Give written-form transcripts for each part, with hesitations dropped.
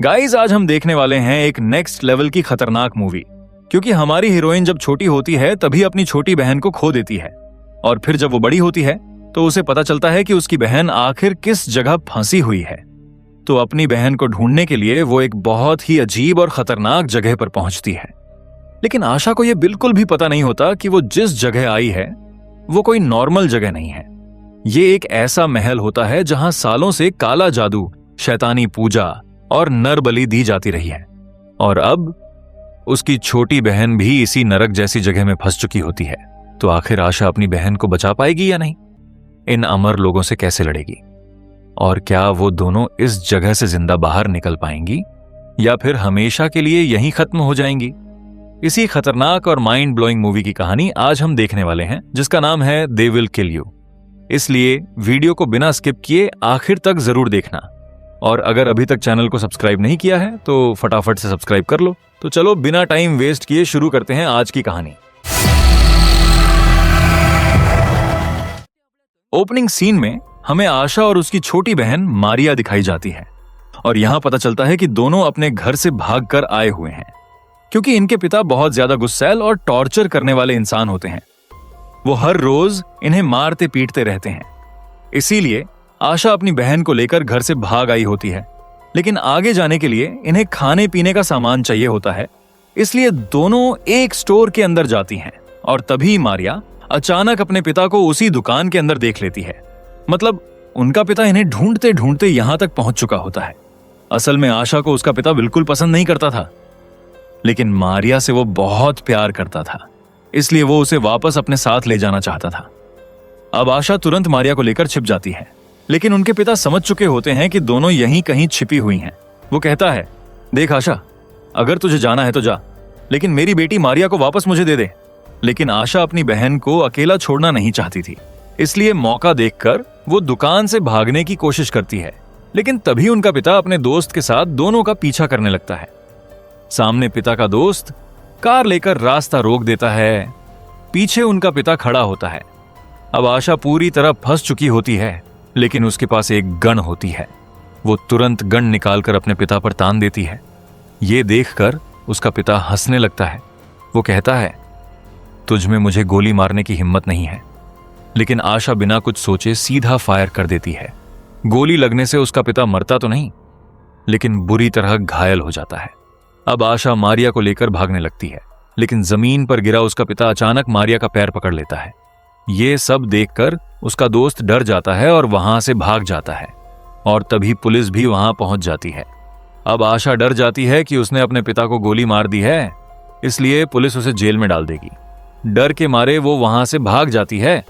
Guys, आज हम देखने वाले हैं एक नेक्स्ट लेवल की खतरनाक मूवी, क्योंकि हमारी हीरोइन जब छोटी होती है तभी अपनी छोटी बहन को खो देती है, और फिर जब वो बड़ी होती है तो उसे पता चलता है कि उसकी बहन आखिर किस जगह फंसी हुई है। तो अपनी बहन को ढूंढने के लिए वो एक बहुत ही अजीब और खतरनाक जगह पर पहुंचती है। लेकिन आशा को यह बिल्कुल भी पता नहीं होता कि वो जिस जगह आई है वो कोई नॉर्मल जगह नहीं है। ये एक ऐसा महल होता है जहां सालों से काला जादू, शैतानी पूजा और नर बलि दी जाती रही है, और अब उसकी छोटी बहन भी इसी नरक जैसी जगह में फंस चुकी होती है। तो आखिर आशा अपनी बहन को बचा पाएगी या नहीं? इन अमर लोगों से कैसे लड़ेगी? और क्या वो दोनों इस जगह से जिंदा बाहर निकल पाएंगी या फिर हमेशा के लिए यहीं खत्म हो जाएंगी? इसी खतरनाक और माइंड ब्लोइंग मूवी की कहानी आज हम देखने वाले हैं, जिसका नाम है दे विल किल यू। इसलिए वीडियो को बिना स्किप किए आखिर तक जरूर देखना, और अगर अभी तक चैनल को सब्सक्राइब नहीं किया है तो फटाफट से सब्सक्राइब कर लो। तो चलो बिना टाइम वेस्ट किए शुरू करते हैं आज की कहानी। ओपनिंग सीन में हमें आशा और उसकी छोटी बहन मारिया दिखाई जाती है, और यहां पता चलता है कि दोनों अपने घर से भागकर आए हुए हैं, क्योंकि इनके पिता बहुत ज्यादा गुस्सैल और टॉर्चर करने वाले इंसान होते हैं। वो हर रोज इन्हें मारते पीटते रहते हैं। इसीलिए आशा अपनी बहन को लेकर घर से भाग आई होती है, लेकिन आगे जाने के लिए इन्हें खाने पीने का सामान चाहिए होता है। इसलिए दोनों एक स्टोर के अंदर जाती हैं, और तभी मारिया अचानक अपने पिता को उसी दुकान के अंदर देख लेती है। मतलब उनका पिता इन्हें ढूंढते ढूंढते यहां तक पहुंच चुका होता है। असल में आशा को उसका पिता बिल्कुल पसंद नहीं करता था, लेकिन मारिया से वो बहुत प्यार करता था, इसलिए वो उसे वापस अपने साथ ले जाना चाहता था। अब आशा तुरंत मारिया को लेकर छिप जाती है, लेकिन उनके पिता समझ चुके होते हैं कि दोनों यहीं कहीं छिपी हुई हैं। वो कहता है, देख आशा, अगर तुझे जाना है तो जा, लेकिन मेरी बेटी मारिया को वापस मुझे दे दे। लेकिन आशा अपनी बहन को अकेला छोड़ना नहीं चाहती थी, इसलिए मौका देखकर वो दुकान से भागने की कोशिश करती है। लेकिन तभी उनका पिता अपने दोस्त के साथ दोनों का पीछा करने लगता है। सामने पिता का दोस्त कार लेकर रास्ता रोक देता है। पीछे उनका पिता खड़ा होता है। अब आशा पूरी तरह फंस चुकी होती है, लेकिन उसके पास एक गन होती है। वो तुरंत गन निकालकर अपने पिता पर तान देती है। ये देखकर उसका पिता हंसने लगता है। वो कहता है, तुझ में मुझे गोली मारने की हिम्मत नहीं है। लेकिन आशा बिना कुछ सोचे सीधा फायर कर देती है। गोली लगने से उसका पिता मरता तो नहीं, लेकिन बुरी तरह घायल हो जाता है। अब आशा मारिया को लेकर भागने लगती है, लेकिन जमीन पर गिरा उसका पिता अचानक मारिया का पैर पकड़ लेता है। ये सब देखकर उसका दोस्त डर जाता है और वहां से भाग जाता है, और तभी पुलिस भी वहां पहुंच जाती है। अब आशा डर जाती है कि उसने अपने पिता को गोली मार दी है, इसलिए पुलिस उसे जेल में डाल देगी। डर के मारे वो वहां से भाग जाती है,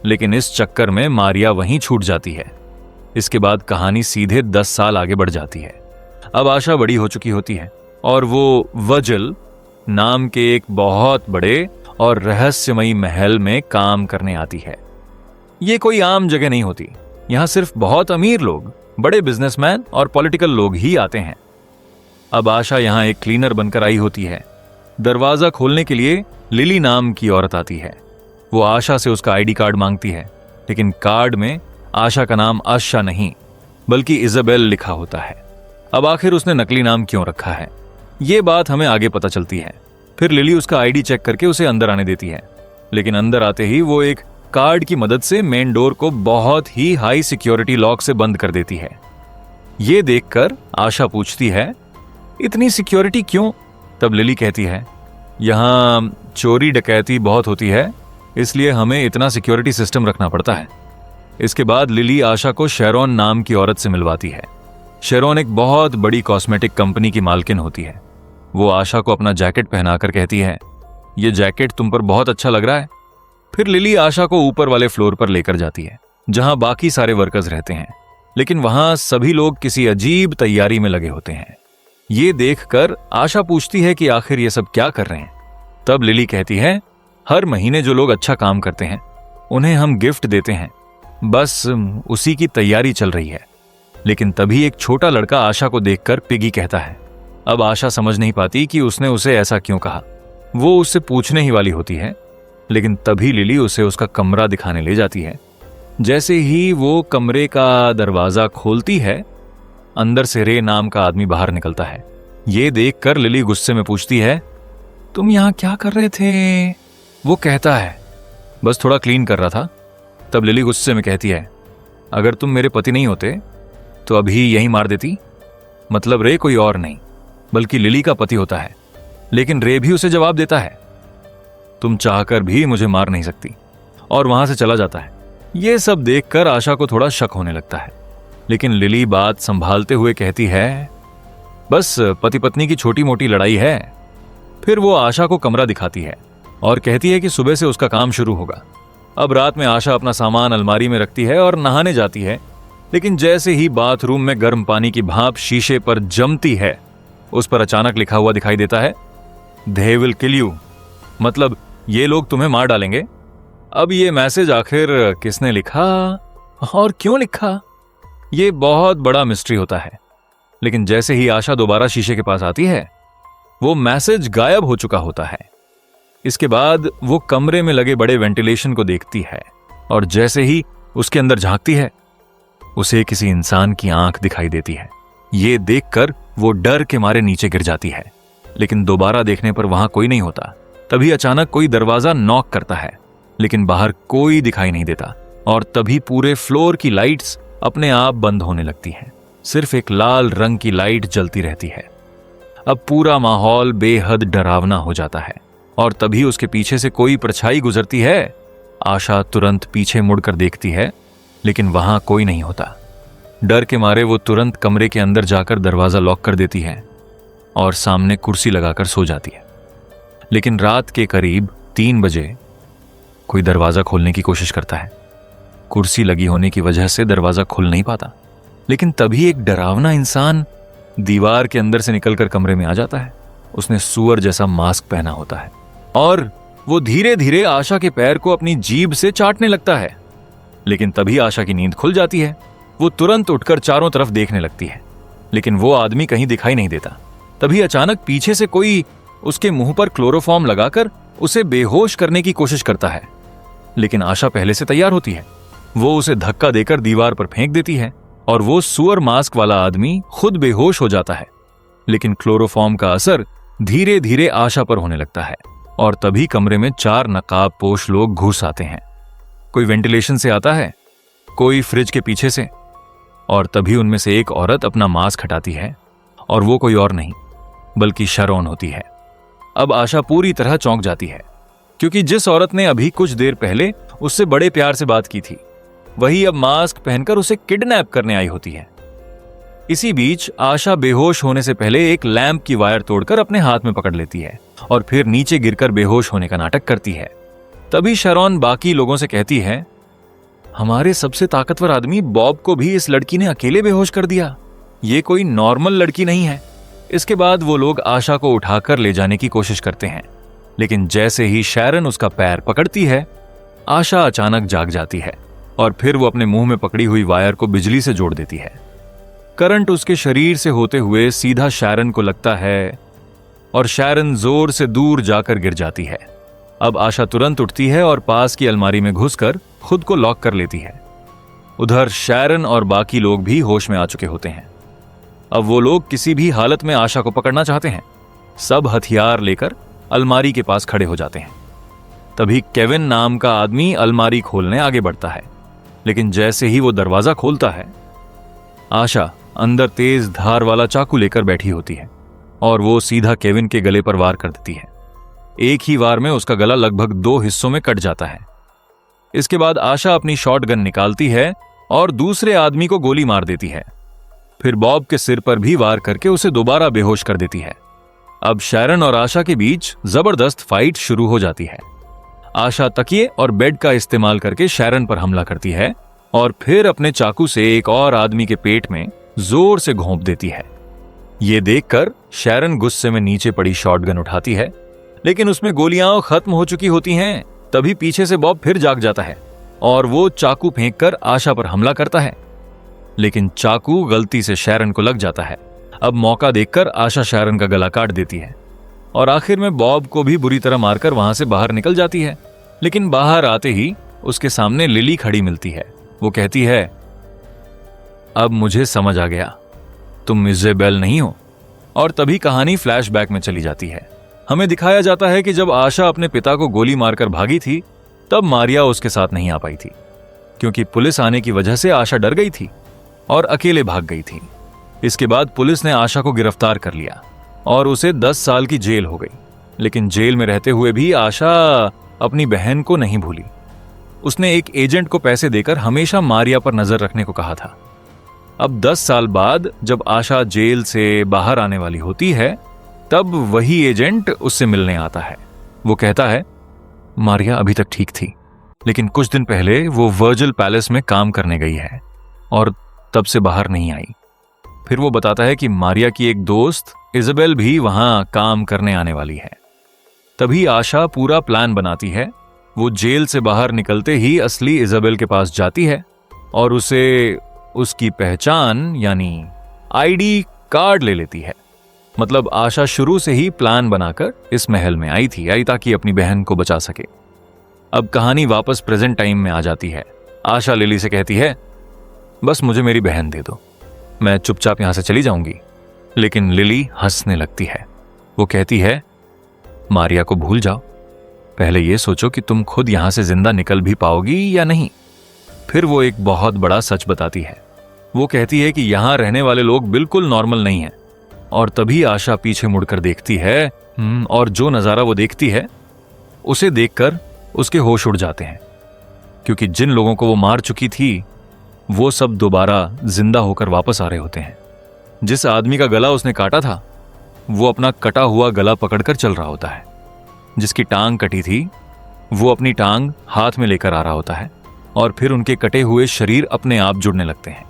लेकिन इस चक्कर में मारिया वहीं छूट जाती है। इसके बाद कहानी सीधे 10 साल आगे बढ़ जाती है। अब आशा बड़ी हो चुकी होती है, और वो वजल नाम के एक बहुत बड़े और रहस्यमयी महल में काम करने आती है। ये कोई आम जगह नहीं होती। यहां सिर्फ बहुत अमीर लोग, बड़े बिजनेसमैन और पॉलिटिकल लोग ही आते हैं। अब आशा यहां एक क्लीनर बनकर आई होती है। दरवाजा खोलने के लिए लिली नाम की औरत आती है। वो आशा से उसका आईडी कार्ड मांगती है, लेकिन कार्ड में आशा का नाम आशा नहीं बल्कि इजाबेल लिखा होता है। अब आखिर उसने नकली नाम क्यों रखा है, ये बात हमें आगे पता चलती है। फिर लिली उसका आईडी चेक करके उसे अंदर आने देती है, लेकिन अंदर आते ही वो एक कार्ड की मदद से मेन डोर को बहुत ही हाई सिक्योरिटी लॉक से बंद कर देती है। ये देखकर आशा पूछती है, इतनी सिक्योरिटी क्यों? तब लिली कहती है, यहां चोरी डकैती बहुत होती है, इसलिए हमें इतना सिक्योरिटी सिस्टम रखना पड़ता है। इसके बाद लिली आशा को शेरोन नाम की औरत से मिलवाती है। शेरोन एक बहुत बड़ी कॉस्मेटिक कंपनी की मालकिन होती है। वो आशा को अपना जैकेट पहनाकर कहती है, ये जैकेट तुम पर बहुत अच्छा लग रहा है। फिर लिली आशा को ऊपर वाले फ्लोर पर लेकर जाती है, जहां बाकी सारे वर्कर्स रहते हैं, लेकिन वहां सभी लोग किसी अजीब तैयारी में लगे होते हैं। ये देखकर आशा पूछती है कि आखिर ये सब क्या कर रहे हैं। तब लिली कहती है, हर महीने जो लोग अच्छा काम करते हैं उन्हें हम गिफ्ट देते हैं, बस उसी की तैयारी चल रही है। लेकिन तभी एक छोटा लड़का आशा को देखकर पिगी कहता है। अब आशा समझ नहीं पाती कि उसने उसे ऐसा क्यों कहा। वो उससे पूछने ही वाली होती है, लेकिन तभी लिली उसे उसका कमरा दिखाने ले जाती है। जैसे ही वो कमरे का दरवाजा खोलती है, अंदर से रे नाम का आदमी बाहर निकलता है। ये देखकर लिली गुस्से में पूछती है, तुम यहां क्या कर रहे थे? वो कहता है, बस थोड़ा क्लीन कर रहा था। तब लिली गुस्से में कहती है, अगर तुम मेरे पति नहीं होते तो अभी यहीं मार देती। मतलब रे कोई और नहीं बल्कि लिली का पति होता है, लेकिन रे भी उसे जवाब देता है, तुम चाहकर भी मुझे मार नहीं सकती, और वहां से चला जाता है। यह सब देखकर आशा को थोड़ा शक होने लगता है, लेकिन लिली बात संभालते हुए कहती है, बस पति पत्नी की छोटी मोटी लड़ाई है। फिर वो आशा को कमरा दिखाती है और कहती है कि सुबह से उसका काम शुरू होगा। अब रात में आशा अपना सामान अलमारी में रखती है और नहाने जाती है, लेकिन जैसे ही बाथरूम में गर्म पानी की भाप शीशे पर जमती है, उस पर अचानक लिखा हुआ दिखाई देता है, दे विल किल यू। मतलब ये लोग तुम्हें मार डालेंगे। अब ये मैसेज आखिर किसने लिखा और क्यों लिखा, ये बहुत बड़ा मिस्ट्री होता है। लेकिन जैसे ही आशा दोबारा शीशे के पास आती है, वो मैसेज गायब हो चुका होता है। इसके बाद वो कमरे में लगे बड़े वेंटिलेशन को देखती है, और जैसे ही उसके अंदर झांकती है, उसे किसी इंसान की आंख दिखाई देती है। ये देखकर वो डर के मारे नीचे गिर जाती है, लेकिन दोबारा देखने पर वहां कोई नहीं होता। तभी अचानक कोई दरवाजा नॉक करता है, लेकिन बाहर कोई दिखाई नहीं देता, और तभी पूरे फ्लोर की लाइट्स अपने आप बंद होने लगती हैं। सिर्फ एक लाल रंग की लाइट जलती रहती है। अब पूरा माहौल बेहद डरावना हो जाता है, और तभी उसके पीछे से कोई परछाई गुजरती है। आशा तुरंत पीछे मुड़कर देखती है, लेकिन वहां कोई नहीं होता। डर के मारे वो तुरंत कमरे के अंदर जाकर दरवाजा लॉक कर देती है और सामने कुर्सी लगाकर सो जाती है। लेकिन रात के करीब 3 बजे कोई दरवाजा खोलने की कोशिश करता है। कुर्सी लगी होने की वजह से दरवाजा खुल नहीं पाता, लेकिन तभी एक डरावना इंसान दीवार के अंदर से निकलकर कमरे में आ जाता है। उसने सुअर जैसा मास्क पहना होता है, और वो धीरे धीरे आशा के पैर को अपनी जीभ से चाटने लगता है। लेकिन तभी आशा की नींद खुल जाती है। वो तुरंत उठकर चारों तरफ देखने लगती है, लेकिन वो आदमी कहीं दिखाई नहीं देता। तभी अचानक पीछे से कोई उसके मुंह पर क्लोरोफॉर्म लगाकर उसे बेहोश करने की कोशिश करता है, लेकिन आशा पहले से तैयार होती है। वो उसे धक्का देकर दीवार पर फेंक देती है, और वो सुअर मास्क वाला आदमी खुद बेहोश हो जाता है। लेकिन क्लोरोफॉर्म का असर धीरे धीरे आशा पर होने लगता है, और तभी कमरे में 4 नकाबपोश लोग घुस आते हैं। कोई वेंटिलेशन से आता है, कोई फ्रिज के पीछे से, और तभी उनमें से एक औरत अपना मास्क हटाती है, और वो कोई और नहीं बल्कि शरौन होती है। अब आशा पूरी तरह चौंक जाती है, क्योंकि जिस औरत ने अभी कुछ देर पहले उससे बड़े प्यार से बात की थी, वही अब मास्क पहनकर उसे किडनैप करने आई होती है। इसी बीच आशा बेहोश होने से पहले एक लैंप की वायर तोड़कर अपने हाथ में पकड़ लेती है, और फिर नीचे गिरकर बेहोश होने का नाटक करती है। तभी शरौन बाकी लोगों से कहती है, हमारे सबसे ताकतवर आदमी बॉब को भी इस लड़की ने अकेले बेहोश कर दिया। ये कोई नॉर्मल लड़की नहीं है। इसके बाद वो लोग आशा को उठाकर ले जाने की कोशिश करते हैं, लेकिन जैसे ही शैरन उसका पैर पकड़ती है, आशा अचानक जाग जाती है, और फिर वो अपने मुंह में पकड़ी हुई वायर को बिजली से जोड़ देती है। करंट उसके शरीर से होते हुए सीधा शैरन को लगता है, और शैरन जोर से दूर जाकर गिर जाती है। अब आशा तुरंत उठती है और पास की अलमारी में घुसकर खुद को लॉक कर लेती है। उधर शैरन और बाकी लोग भी होश में आ चुके होते हैं। अब वो लोग किसी भी हालत में आशा को पकड़ना चाहते हैं। सब हथियार लेकर अलमारी के पास खड़े हो जाते हैं। तभी केविन नाम का आदमी अलमारी खोलने आगे बढ़ता है, लेकिन जैसे ही वो दरवाजा खोलता है, आशा अंदर तेज धार वाला चाकू लेकर बैठी होती है, और वो सीधा केविन के गले पर वार कर देती है। एक ही वार में उसका गला लगभग 2 हिस्सों में कट जाता है। इसके बाद आशा अपनी शॉटगन निकालती है और दूसरे आदमी को गोली मार देती है। फिर बॉब के सिर पर भी वार करके उसे दोबारा बेहोश कर देती है। अब शैरन और आशा के बीच जबरदस्त फाइट शुरू हो जाती है। आशा तकिए और बेड का इस्तेमाल करके शैरन पर हमला करती है, और फिर अपने चाकू से एक और आदमी के पेट में जोर से घोंप देती है। ये देखकर शैरन गुस्से में नीचे पड़ी शॉटगन उठाती है, लेकिन उसमें गोलियां खत्म हो चुकी होती हैं। तभी पीछे से बॉब फिर जाग जाता है, और वो चाकू फेंककर आशा पर हमला करता है, लेकिन चाकू गलती से शैरन को लग जाता है। अब मौका देखकर आशा शैरन का गला काट देती है, और आखिर में बॉब को भी बुरी तरह मारकर वहां से बाहर निकल जाती है। लेकिन बाहर आते ही उसके सामने लिली खड़ी मिलती है। वो कहती है, अब मुझे समझ आ गया, तुम इजेबेल नहीं हो। और तभी कहानी फ्लैशबैक में चली जाती है। हमें दिखाया जाता है कि जब आशा अपने पिता को गोली मारकर भागी थी, तब मारिया उसके साथ नहीं आ पाई थी, क्योंकि पुलिस आने की वजह से आशा डर गई थी और अकेले भाग गई थी। इसके बाद पुलिस ने आशा को गिरफ्तार कर लिया और उसे 10 साल की जेल हो गई। लेकिन जेल में रहते हुए भी आशा अपनी बहन को नहीं भूली। उसने एक एजेंट को पैसे देकर हमेशा मारिया पर नजर रखने को कहा था। अब 10 साल बाद जब आशा जेल से बाहर आने वाली होती है, तब वही एजेंट उससे मिलने आता है। वो कहता है, मारिया अभी तक ठीक थी, लेकिन कुछ दिन पहले वो वर्जिल पैलेस में काम करने गई है और तब से बाहर नहीं आई। फिर वो बताता है कि मारिया की एक दोस्त इजेबेल भी वहां काम करने आने वाली है। तभी आशा पूरा प्लान बनाती है। वो जेल से बाहर निकलते ही असली इजेबेल के पास जाती है और उसे उसकी पहचान यानी आईडी कार्ड ले लेती है। मतलब आशा शुरू से ही प्लान बनाकर इस महल में आई ताकि अपनी बहन को बचा सके। अब कहानी वापस प्रेजेंट टाइम में आ जाती है। आशा लिली से कहती है, बस मुझे मेरी बहन दे दो, मैं चुपचाप यहां से चली जाऊंगी। लेकिन लिली हंसने लगती है। वो कहती है, मारिया को भूल जाओ, पहले ये सोचो कि तुम खुद यहां से जिंदा निकल भी पाओगी या नहीं। फिर वो एक बहुत बड़ा सच बताती है। वो कहती है कि यहां रहने वाले लोग बिल्कुल नॉर्मल नहीं हैं। और तभी आशा पीछे मुड़कर देखती है और जो नजारा वो देखती है उसे देखकर उसके होश उड़ जाते हैं, क्योंकि जिन लोगों को वो मार चुकी थी वो सब दोबारा जिंदा होकर वापस आ रहे होते हैं। जिस आदमी का गला उसने काटा था वो अपना कटा हुआ गला पकड़कर चल रहा होता है। जिसकी टांग कटी थी वो अपनी टांग हाथ में लेकर आ रहा होता है और फिर उनके कटे हुए शरीर अपने आप जुड़ने लगते हैं।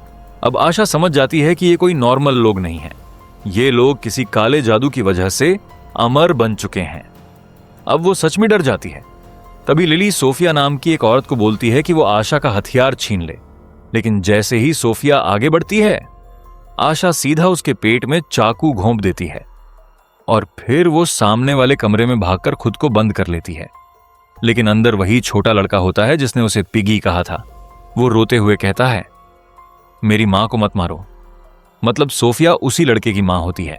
अब आशा समझ जाती है कि ये कोई नॉर्मल लोग नहीं है, ये लोग किसी काले जादू की वजह से अमर बन चुके हैं। अब वो सच में डर जाती है। तभी लिली सोफिया नाम की एक औरत को बोलती है कि वो आशा का हथियार छीन ले। लेकिन जैसे ही सोफिया आगे बढ़ती है, आशा सीधा उसके पेट में चाकू घोंप देती है और फिर वो सामने वाले कमरे में भागकर खुद को बंद कर लेती है। लेकिन अंदर वही छोटा लड़का होता है जिसने उसे पिगी कहा था। वो रोते हुए कहता है, मेरी मां को मत मारो। मतलब सोफिया उसी लड़के की मां होती है।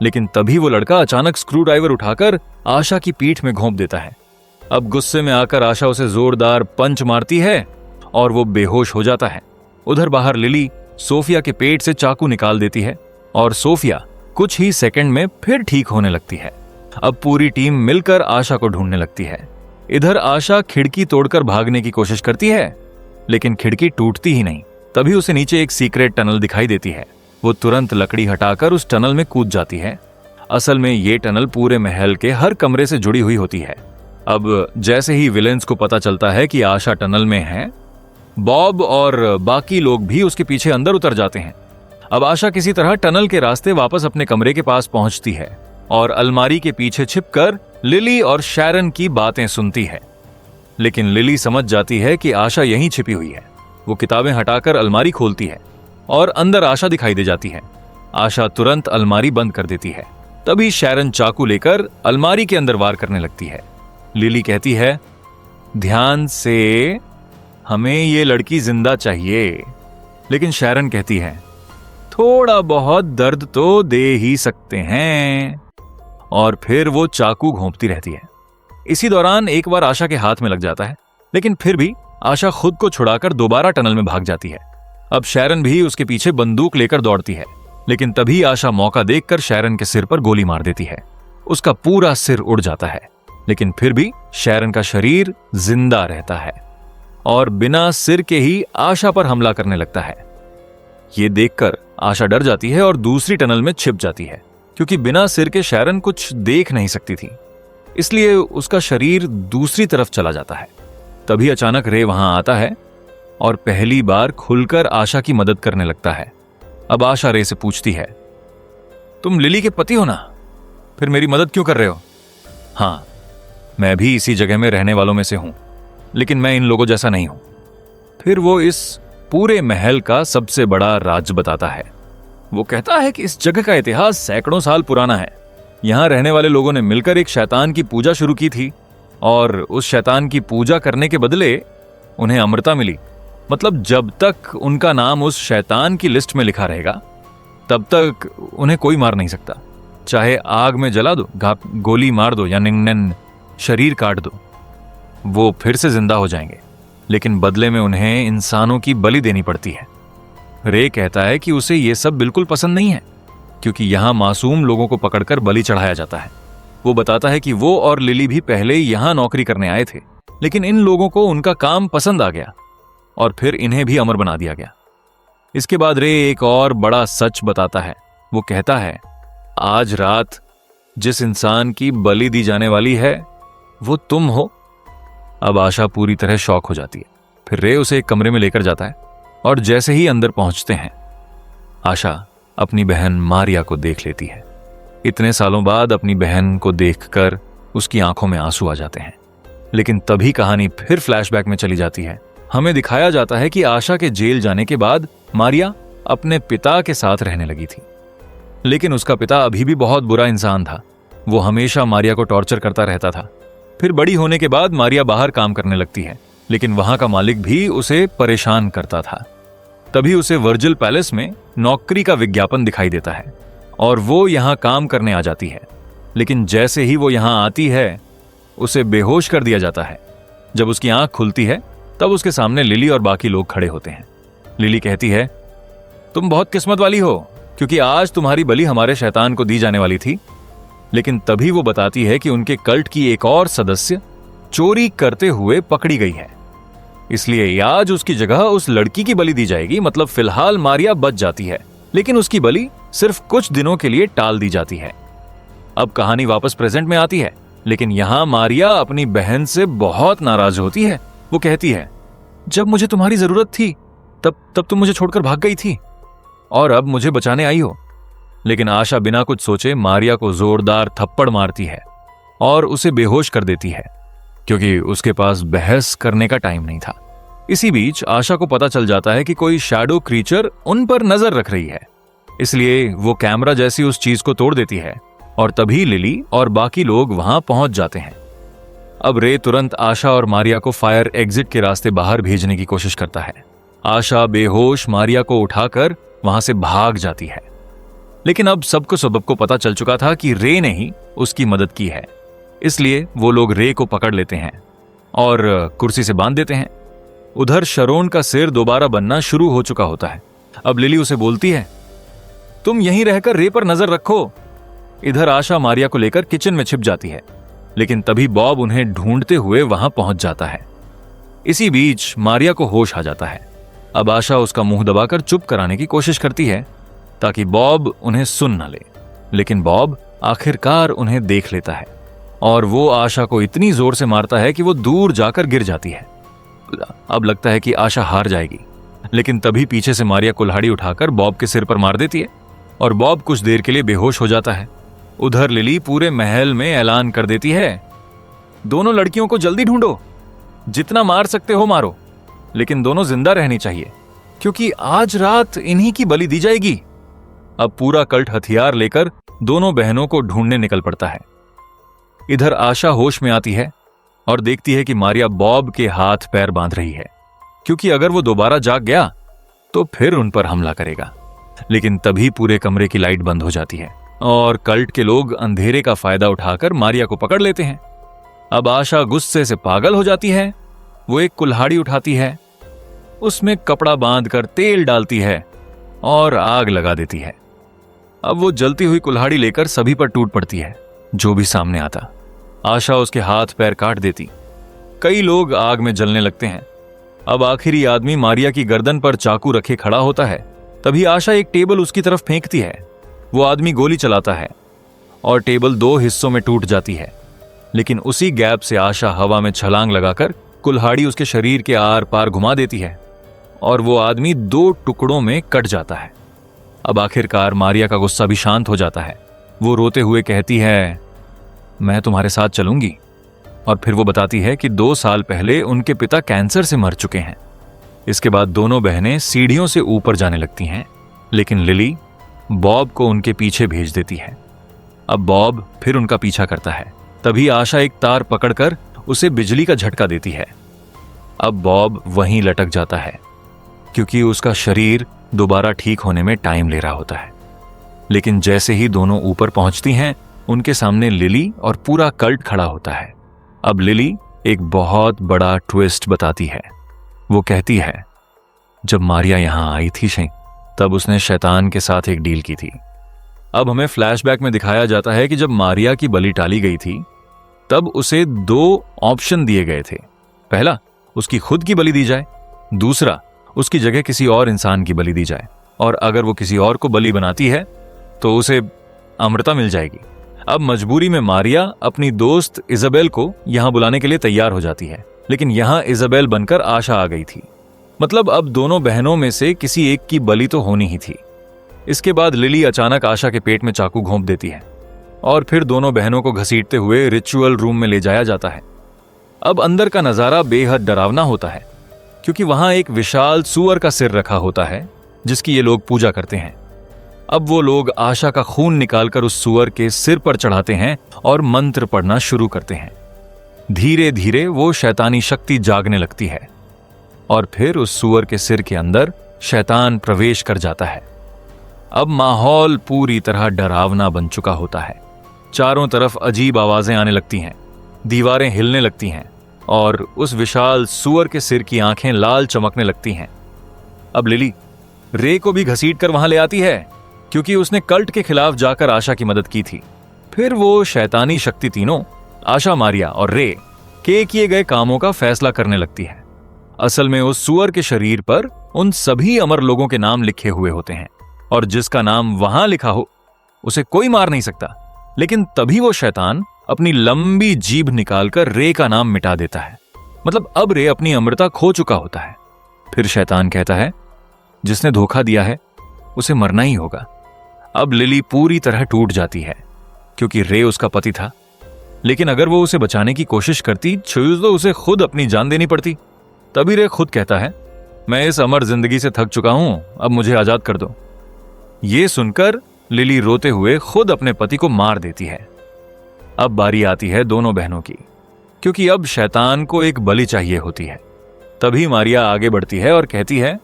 लेकिन तभी वो लड़का अचानक स्क्रू ड्राइवर उठाकर आशा की पीठ में घोंप देता है। अब गुस्से में आकर आशा उसे जोरदार पंच मारती है और वो बेहोश हो जाता है। उधर बाहर लिली सोफिया के पेट से चाकू निकाल देती है और सोफिया कुछ ही सेकंड में फिर ठीक होने लगती है। अब पूरी टीम मिलकर आशा को ढूंढने लगती है। इधर आशा खिड़की तोड़कर भागने की कोशिश करती है, लेकिन खिड़की टूटती ही नहीं। तभी उसे नीचे एक सीक्रेट टनल दिखाई देती है। वो तुरंत लकड़ी हटाकर उस टनल में कूद जाती है। असल में ये टनल पूरे महल के हर कमरे से जुड़ी हुई होती है। अब जैसे ही विलेंस को पता चलता है कि आशा टनल में है, बॉब और बाकी लोग भी उसके पीछे अंदर उतर जाते हैं। अब आशा किसी तरह टनल के रास्ते वापस अपने कमरे के पास पहुंचती है और अलमारी के पीछे छिपकर लिली और शैरन की बातें सुनती है। लेकिन लिली समझ जाती है कि आशा यहीं छिपी हुई है। वो किताबें हटाकर अलमारी खोलती है और अंदर आशा दिखाई दे जाती है। आशा तुरंत अलमारी बंद कर देती है। तभी शैरन चाकू लेकर अलमारी के अंदर वार करने लगती है। लिली कहती है, ध्यान से, हमें ये लड़की जिंदा चाहिए। लेकिन शैरन कहती है, थोड़ा बहुत दर्द तो दे ही सकते हैं। और फिर वो चाकू घोंपती रहती है। इसी दौरान एक बार आशा के हाथ में लग जाता है, लेकिन फिर भी आशा खुद को छुड़ाकर दोबारा टनल में भाग जाती है। अब शैरन भी उसके पीछे बंदूक लेकर दौड़ती है, लेकिन तभी आशा मौका देखकर शैरन के सिर पर गोली मार देती है। उसका पूरा सिर उड़ जाता है, लेकिन फिर भी शैरन का शरीर जिंदा रहता है और बिना सिर के ही आशा पर हमला करने लगता है। ये देखकर आशा डर जाती है और दूसरी टनल में छिप जाती है, क्योंकि बिना सिर के शैरन कुछ देख नहीं सकती थी, इसलिए उसका शरीर दूसरी तरफ चला जाता है। तभी अचानक रे वहां आता है और पहली बार खुलकर आशा की मदद करने लगता है। अब आशा रे से पूछती है, तुम लिली के पति हो ना, फिर मेरी मदद क्यों कर रहे हो? हाँ, मैं भी इसी जगह में रहने वालों में से हूं, लेकिन मैं इन लोगों जैसा नहीं हूं। फिर वो इस पूरे महल का सबसे बड़ा राज बताता है। वो कहता है कि इस जगह का इतिहास सैकड़ों साल पुराना है। यहां रहने वाले लोगों ने मिलकर एक शैतान की पूजा शुरू की थी और उस शैतान की पूजा करने के बदले उन्हें अमरता मिली। मतलब जब तक उनका नाम उस शैतान की लिस्ट में लिखा रहेगा, तब तक उन्हें कोई मार नहीं सकता। चाहे आग में जला दो, गोली मार दो या निंगनन शरीर काट दो, वो फिर से जिंदा हो जाएंगे, लेकिन बदले में उन्हें इंसानों की बलि देनी पड़ती है। रे कहता है कि उसे ये सब बिल्कुल पसंद नहीं है, क्योंकि यहां मासूम लोगों को पकड़कर बलि चढ़ाया जाता है। वो बताता है कि वो और लिली भी पहले यहां नौकरी करने आए थे, लेकिन इन लोगों को उनका काम पसंद आ गया और फिर इन्हें भी अमर बना दिया गया। इसके बाद रे एक और बड़ा सच बताता है। वो कहता है, आज रात जिस इंसान की बलि दी जाने वाली है वो तुम हो। अब आशा पूरी तरह शॉक हो जाती है। फिर रे उसे एक कमरे में लेकर जाता है और जैसे ही अंदर पहुंचते हैं, आशा अपनी बहन मारिया को देख लेती है। इतने सालों बाद अपनी बहन को देखकर उसकी आंखों में आंसू आ जाते हैं। लेकिन तभी कहानी फिर फ्लैशबैक में चली जाती है। हमें दिखाया जाता है कि आशा के जेल जाने के बाद मारिया अपने पिता के साथ रहने लगी थी, लेकिन उसका पिता अभी भी बहुत बुरा इंसान था। वो हमेशा मारिया को टॉर्चर करता रहता था। फिर बड़ी होने के बाद मारिया बाहर काम करने लगती है, लेकिन वहां का मालिक भी उसे परेशान करता था। तभी उसे वर्जिल पैलेस में नौकरी का विज्ञापन दिखाई देता है और वो यहां काम करने आ जाती है। लेकिन जैसे ही वो यहां आती है, उसे बेहोश कर दिया जाता है। जब उसकी आंख खुलती है, तब उसके सामने लिली और बाकी लोग खड़े होते हैं। लिली कहती है, तुम बहुत किस्मत वाली हो, क्योंकि आज तुम्हारी बलि हमारे शैतान को दी जाने वाली थी। लेकिन तभी वो बताती है कि उनके कल्ट की एक और सदस्य चोरी करते हुए पकड़ी गई है, इसलिए आज उसकी जगह उस लड़की की बलि दी जाएगी। मतलब फिलहाल मारिया बच जाती है, लेकिन उसकी बलि सिर्फ कुछ दिनों के लिए टाल दी जाती है। अब कहानी वापस प्रेजेंट में आती है, लेकिन यहां मारिया अपनी बहन से बहुत नाराज होती है। वो कहती है, जब मुझे तुम्हारी जरूरत थी तब तुम मुझे छोड़कर भाग गई थी और अब मुझे बचाने आई हो। लेकिन आशा बिना कुछ सोचे मारिया को जोरदार थप्पड़ मारती है और उसे बेहोश कर देती है, क्योंकि उसके पास बहस करने का टाइम नहीं था। इसी बीच आशा को पता चल जाता है कि कोई शैडो क्रीचर उन पर नजर रख रही है, इसलिए वो कैमरा जैसी उस चीज को तोड़ देती है और तभी लिली और बाकी लोग वहां पहुंच जाते हैं। अब रे तुरंत आशा और मारिया को फायर एग्जिट के रास्ते बाहर भेजने की कोशिश करता है। आशा बेहोश मारिया को उठाकर वहां से भाग जाती है, लेकिन अब सबको पता चल चुका था कि रे ने ही उसकी मदद की है, इसलिए वो लोग रे को पकड़ लेते हैं और कुर्सी से बांध देते हैं। उधर शरोन का सिर दोबारा बनना शुरू हो चुका होता है। अब लिली उसे बोलती है, तुम यहीं रहकर रे पर नजर रखो। इधर आशा मारिया को लेकर किचन में छिप जाती है, लेकिन तभी बॉब उन्हें ढूंढते हुए वहां पहुंच जाता है। इसी बीच मारिया को होश आ जाता है। अब आशा उसका मुंह दबाकर चुप कराने की कोशिश करती है ताकि बॉब उन्हें सुन न ले, लेकिन बॉब आखिरकार उन्हें देख लेता है और वो आशा को इतनी जोर से मारता है कि वो दूर जाकर गिर जाती है। अब लगता है कि आशा हार जाएगी, लेकिन तभी पीछे से मारिया कुल्हाड़ी उठाकर बॉब के सिर पर मार देती है और बॉब कुछ देर के लिए बेहोश हो जाता है। उधर लिली पूरे महल में ऐलान कर देती है, दोनों लड़कियों को जल्दी ढूंढो, जितना मार सकते हो मारो, लेकिन दोनों जिंदा रहनी चाहिए, क्योंकि आज रात इन्हीं की बलि दी जाएगी। अब पूरा कल्ट हथियार लेकर दोनों बहनों को ढूंढने निकल पड़ता है। इधर आशा होश में आती है और देखती है कि मारिया बॉब के हाथ पैर बांध रही है, क्योंकि अगर वो दोबारा जाग गया तो फिर उन पर हमला करेगा। लेकिन तभी पूरे कमरे की लाइट बंद हो जाती है और कल्ट के लोग अंधेरे का फायदा उठाकर मारिया को पकड़ लेते हैं। अब आशा गुस्से से पागल हो जाती है। वो एक कुल्हाड़ी उठाती है, उसमें कपड़ा बांधकर तेल डालती है और आग लगा देती है। अब वो जलती हुई कुल्हाड़ी लेकर सभी पर टूट पड़ती है, जो भी सामने आता। आशा उसके हाथ पैर काट देती। कई लोग आग में जलने लगते हैं। अब आखिरी आदमी मारिया की गर्दन पर चाकू रखे खड़ा होता है। तभी आशा एक टेबल उसकी तरफ फेंकती है। वो आदमी गोली चलाता है और टेबल 2 हिस्सों में टूट जाती है, लेकिन उसी गैप से आशा हवा में छलांग लगाकर कुल्हाड़ी उसके शरीर के आर पार घुमा देती है और वो आदमी 2 टुकड़ों में कट जाता है। अब आखिरकार मारिया का गुस्सा भी शांत हो जाता है। वो रोते हुए कहती है, मैं तुम्हारे साथ चलूंगी। और फिर वो बताती है कि 2 साल पहले उनके पिता कैंसर से मर चुके हैं। इसके बाद दोनों बहनें सीढ़ियों से ऊपर जाने लगती हैं, लेकिन लिली बॉब को उनके पीछे भेज देती है। अब बॉब फिर उनका पीछा करता है। तभी आशा एक तार पकड़कर उसे बिजली का झटका देती है। अब बॉब वहीं लटक जाता है, क्योंकि उसका शरीर दोबारा ठीक होने में टाइम ले रहा होता है। लेकिन जैसे ही दोनों ऊपर पहुंचती हैं, उनके सामने लिली और पूरा कल्ट खड़ा होता है। अब लिली एक बहुत बड़ा ट्विस्ट बताती है। वो कहती है, जब मारिया यहां आई थी तब उसने शैतान के साथ एक डील की थी। अब हमें फ्लैशबैक में दिखाया जाता है कि जब मारिया की बलि टाली गई थी तब उसे 2 ऑप्शन दिए गए थे। पहला, उसकी खुद की बलि दी जाए, दूसरा, उसकी जगह किसी और इंसान की बलि दी जाए, और अगर वो किसी और को बलि बनाती है तो उसे अमृता मिल जाएगी। अब मजबूरी में मारिया अपनी दोस्त इजाबेल को यहां बुलाने के लिए तैयार हो जाती है, लेकिन यहां इजाबेल बनकर आशा आ गई थी। मतलब अब दोनों बहनों में से किसी एक की बलि तो होनी ही थी। इसके बाद लिली अचानक आशा के पेट में चाकू घोंप देती है और फिर दोनों बहनों को घसीटते हुए रिचुअल रूम में ले जाया जाता है। अब अंदर का नजारा बेहद डरावना होता है, क्योंकि वहां एक विशाल सूअर का सिर रखा होता है जिसकी ये लोग पूजा करते हैं। अब वो लोग आशा का खून निकालकर उस सूअर के सिर पर चढ़ाते हैं और मंत्र पढ़ना शुरू करते हैं। धीरे धीरे वो शैतानी शक्ति जागने लगती है और फिर उस सूअर के सिर के अंदर शैतान प्रवेश कर जाता है। अब माहौल पूरी तरह डरावना बन चुका होता है। चारों तरफ अजीब आवाजें आने लगती हैं, दीवारें हिलने लगती हैं और उस विशाल सूअर के सिर की आंखें लाल चमकने लगती हैं। अब लिली रे को भी घसीट कर वहां ले आती है, क्योंकि उसने कल्ट के खिलाफ जाकर आशा की मदद की थी। फिर वो शैतानी शक्ति तीनों आशा, मारिया और रे के किए गए कामों का फैसला करने लगती है। असल में उस सूअर के शरीर पर उन सभी अमर लोगों के नाम लिखे हुए होते हैं और जिसका नाम वहां लिखा हो उसे कोई मार नहीं सकता। लेकिन तभी वो शैतान अपनी लंबी जीभ निकालकर रे का नाम मिटा देता है। मतलब अब रे अपनी अमृता खो चुका होता है। फिर शैतान कहता है, जिसने धोखा दिया है उसे मरना ही होगा। अब लिली पूरी तरह टूट जाती है, क्योंकि रे उसका पति था, लेकिन अगर वो उसे बचाने की कोशिश करती तो उसे खुद अपनी जान देनी पड़ती। तभी रे खुद कहता है, मैं इस अमर जिंदगी से थक चुका हूं, अब मुझे आजाद कर दो। ये सुनकर लिली रोते हुए खुद अपने पति को मार देती है। अब बारी आती है दोनों बहनों की, क्योंकि अब शैतान को एक बलि चाहिए होती है। तभी मारिया आगे बढ़ती है और कहती है,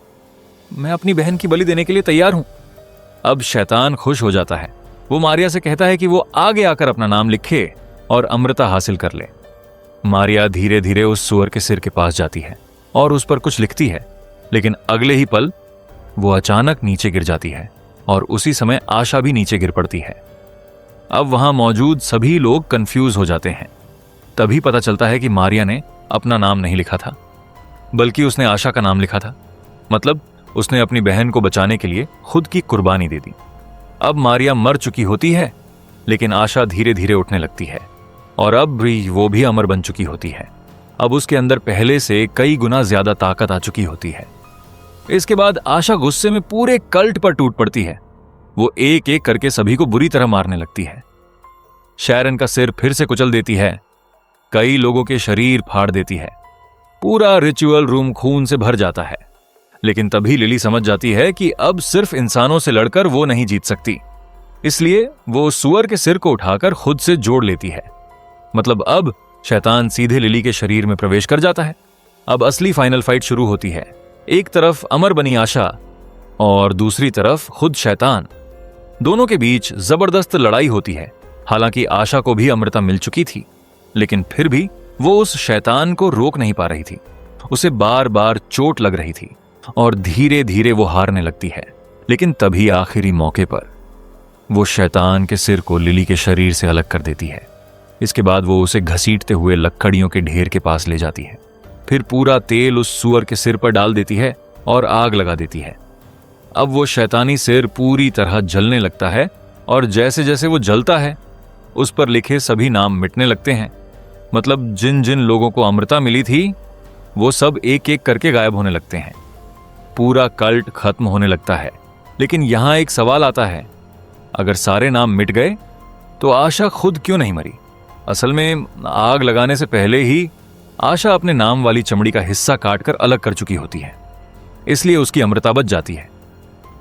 मैं अपनी बहन की बलि देने के लिए तैयार हूं। अब शैतान खुश हो जाता है। वो मारिया से कहता है कि वो आगे आकर अपना नाम लिखे और अमृता हासिल कर ले। मारिया धीरे धीरे उस सूअर के सिर के पास जाती है और उस पर कुछ लिखती है, लेकिन अगले ही पल वो अचानक नीचे गिर जाती है और उसी समय आशा भी नीचे गिर पड़ती है। अब वहां मौजूद सभी लोग कंफ्यूज हो जाते हैं। तभी पता चलता है कि मारिया ने अपना नाम नहीं लिखा था, बल्कि उसने आशा का नाम लिखा था। मतलब उसने अपनी बहन को बचाने के लिए खुद की कुर्बानी दे दी। अब मारिया मर चुकी होती है, लेकिन आशा धीरे धीरे उठने लगती है और अब भी वो भी अमर बन चुकी होती है। अब उसके अंदर पहले से कई गुना ज्यादा ताकत आ चुकी होती है। इसके बाद आशा गुस्से में पूरे कल्ट पर टूट पड़ती है। वो एक एक करके सभी को बुरी तरह मारने लगती है। शैरन का सिर फिर से कुचल देती है, कई लोगों के शरीर फाड़ देती है, पूरा रिचुअल रूम खून से भर जाता है। लेकिन तभी लिली समझ जाती है कि अब सिर्फ इंसानों से लड़कर वो नहीं जीत सकती, इसलिए वो सूअर के सिर को उठाकर खुद से जोड़ लेती है। मतलब अब शैतान सीधे लिली के शरीर में प्रवेश कर जाता है। अब असली फाइनल फाइट शुरू होती है। एक तरफ अमर बनी आशा और दूसरी तरफ खुद शैतान। दोनों के बीच जबरदस्त लड़ाई होती है। हालांकि आशा को भी अमृता मिल चुकी थी, लेकिन फिर भी वो उस शैतान को रोक नहीं पा रही थी। उसे बार बार चोट लग रही थी और धीरे धीरे वो हारने लगती है। लेकिन तभी आखिरी मौके पर वो शैतान के सिर को लिली के शरीर से अलग कर देती है। इसके बाद वो उसे घसीटते हुए लकड़ियों के ढेर के पास ले जाती है। फिर पूरा तेल उस सूअर के सिर पर डाल देती है और आग लगा देती है। अब वो शैतानी सिर पूरी तरह जलने लगता है और जैसे जैसे वो जलता है उस पर लिखे सभी नाम मिटने लगते हैं। मतलब जिन जिन लोगों को अमृता मिली थी वो सब एक एक करके गायब होने लगते हैं। पूरा कल्ट खत्म होने लगता है। लेकिन यहां एक सवाल आता है, अगर सारे नाम मिट गए तो आशा खुद क्यों नहीं मरी? असल में आग लगाने से पहले ही आशा अपने नाम वाली चमड़ी का हिस्सा काटकर अलग कर चुकी होती है, इसलिए उसकी अमृता बच जाती है।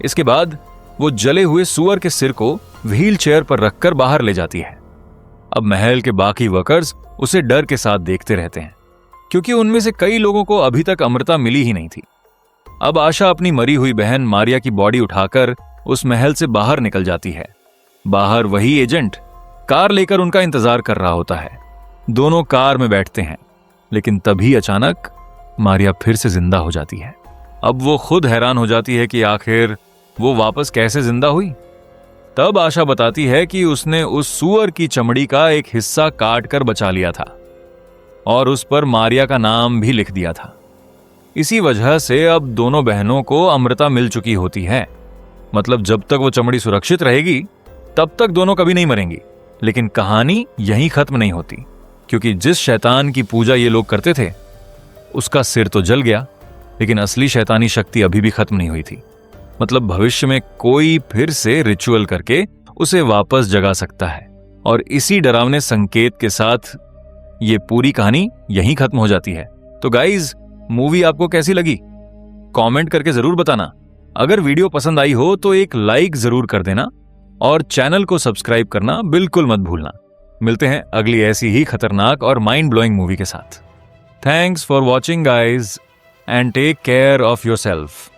इसके बाद वो जले हुए सूअर के सिर को व्हील चेयर पर रखकर बाहर ले जाती है। अब महल के बाकी वर्कर्स उसे डर के साथ देखते रहते हैं, क्योंकि उनमें से कई लोगों को अभी तक अमृता मिली ही नहीं थी। अब आशा अपनी मरी हुई बहन मारिया की बॉडी उठाकर उस महल से बाहर निकल जाती है। बाहर वही एजेंट कार लेकर उनका इंतजार कर रहा होता है। दोनों कार में बैठते हैं, लेकिन तभी अचानक मारिया फिर से जिंदा हो जाती है। अब वो खुद हैरान हो जाती है कि आखिर वो वापस कैसे जिंदा हुई। तब आशा बताती है कि उसने उस सूअर की चमड़ी का एक हिस्सा काट कर बचा लिया था और उस पर मारिया का नाम भी लिख दिया था। इसी वजह से अब दोनों बहनों को अमृता मिल चुकी होती है। मतलब जब तक वो चमड़ी सुरक्षित रहेगी तब तक दोनों कभी नहीं मरेंगी। लेकिन कहानी यहीं खत्म नहीं होती, क्योंकि जिस शैतान की पूजा ये लोग करते थे उसका सिर तो जल गया, लेकिन असली शैतानी शक्ति अभी भी खत्म नहीं हुई थी। मतलब भविष्य में कोई फिर से रिचुअल करके उसे वापस जगा सकता है। और इसी डरावने संकेत के साथ ये पूरी कहानी यहीं खत्म हो जाती है। तो गाइज, मूवी आपको कैसी लगी कमेंट करके जरूर बताना। अगर वीडियो पसंद आई हो तो एक लाइक जरूर कर देना और चैनल को सब्सक्राइब करना बिल्कुल मत भूलना। मिलते हैं अगली ऐसी ही खतरनाक और माइंड ब्लोइंग मूवी के साथ। Thanks for watching guys and take care of yourself.